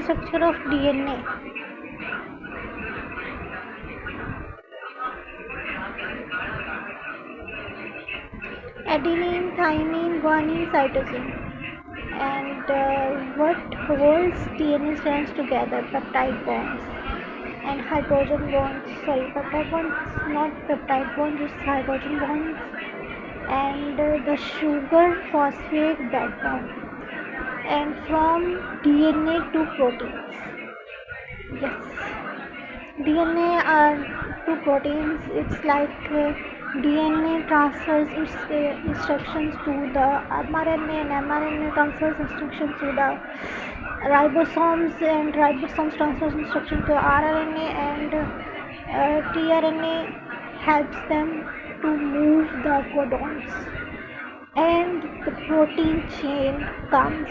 the structure of DNA. Adenine, thymine, guanine, cytosine. And what holds DNA strands together? Peptide bonds and hydrogen bonds. Sorry, peptide bonds, not peptide bonds, it's hydrogen bonds. And the sugar phosphate backbone. And from DNA to proteins. Yes, DNA are two proteins. It's like DNA transfers its instructions to the mRNA, and mRNA transfers instructions to the ribosomes, and ribosomes transfers instructions to RNA, and tRNA helps them to move the codons, and the protein chain comes